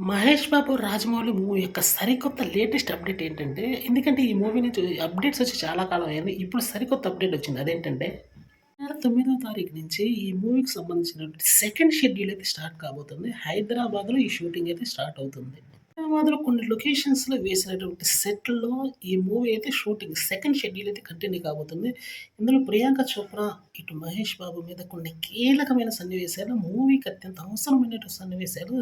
'Mahesh Babu', 'Rajamouli' movie యొక్క సరికొత్త latest update ఏంటంటే, ఎందుకంటే ఈ మూవీ నుంచి అప్డేట్స్ వచ్చి చాలా కాలం అయింది. ఇప్పుడు సరికొత్త అప్డేట్ వచ్చింది. అదేంటంటే, నెల 9వ తారీఖు నుంచి ఈ మూవీకి సంబంధించినటువంటి సెకండ్ షెడ్యూల్ అయితే స్టార్ట్ కాబోతుంది. హైదరాబాద్‌లో ఈ షూటింగ్ అయితే స్టార్ట్ అవుతుంది. హైదరాబాద్‌లో కొన్ని లొకేషన్స్‌లో వేసినటువంటి సెట్‌ల్లో ఈ మూవీ అయితే షూటింగ్ సెకండ్ షెడ్యూల్ అయితే కంటిన్యూ కాబోతుంది. ఇందులో ప్రియాంక చోప్రా, ఇటు మహేష్ బాబు మీద కొన్ని కీలకమైన సన్నివేశాలు, మూవీకి అత్యంత అవసరమైనటువంటి సన్నివేశాలు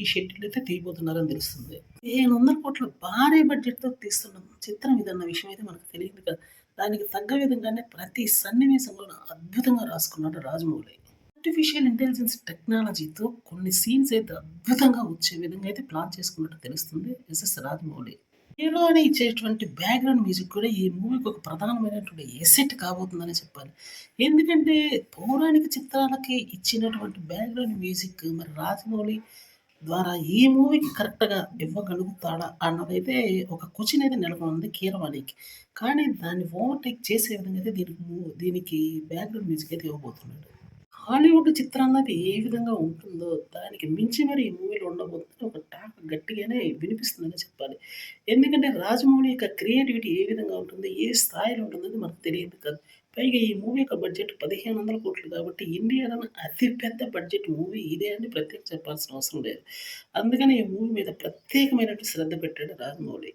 ఈ షెడ్యూల్ అయితే తీయబోతున్నారని తెలుస్తుంది. 1500,00,00,000 భారీ బడ్జెట్‌తో తీస్తున్న చిత్రం ఇదన్న విషయం అయితే మనకు తెలియదు కదా! దానికి తగ్గ విధంగానే ప్రతి సన్నివేశంలోను అద్భుతంగా రాసుకున్నాడు రాజమౌళి. ఆర్టిఫిషియల్ ఇంటెలిజెన్స్ టెక్నాలజీతో కొన్ని సీన్స్ అయితే అద్భుతంగా వచ్చే విధంగా అయితే ప్లాన్ చేసుకున్నట్టు తెలుస్తుంది ఎస్ఎస్ రాజమౌళి. హీరోని ఇచ్చేటువంటి బ్యాక్‌గ్రౌండ్ మ్యూజిక్ కూడా ఈ మూవీకి ఒక ప్రధానమైనటువంటి ఎసెట్ కాబోతుందనే చెప్పాలి. ఎందుకంటే పౌరాణిక చిత్రాలకి ఇచ్చినటువంటి బ్యాక్‌గ్రౌండ్ మ్యూజిక్ మరి రాజమౌళి ద్వారా ఈ మూవీకి కరెక్ట్‌గా ఇవ్వగలుగుతాడా అన్నదైతే ఒక క్వెషన్ అయితే నెలకొంది కీరవాణికి. కానీ దాన్ని ఓవర్‌టేక్ చేసే విధంగా అయితే దీనికి బ్యాక్‌గ్రౌండ్ మ్యూజిక్ అయితే ఇవ్వబోతున్నాడు. హాలీవుడ్ చిత్రాన్నది ఏ విధంగా ఉంటుందో, దానికి మించి మరి ఈ మూవీలో ఉండబోతుందని ఒక టాక్ గట్టిగానే వినిపిస్తుందనే చెప్పాలి. ఎందుకంటే రాజమౌళి యొక్క క్రియేటివిటీ ఏ విధంగా ఉంటుంది, ఏ స్థాయిలో ఉంటుందని మనకు తెలియదు కాదు. పైగా ఈ మూవీ యొక్క బడ్జెట్ 1500,00,00,000 కాబట్టి ఇండియాలోనే అతి పెద్ద బడ్జెట్ మూవీ ఇదే అని ప్రత్యేకంగా చెప్పాల్సిన అవసరం లేదు. అందుకని ఈ మూవీ మీద ప్రత్యేకమైనటువంటి శ్రద్ధ పెట్టాడు రాజమౌళి.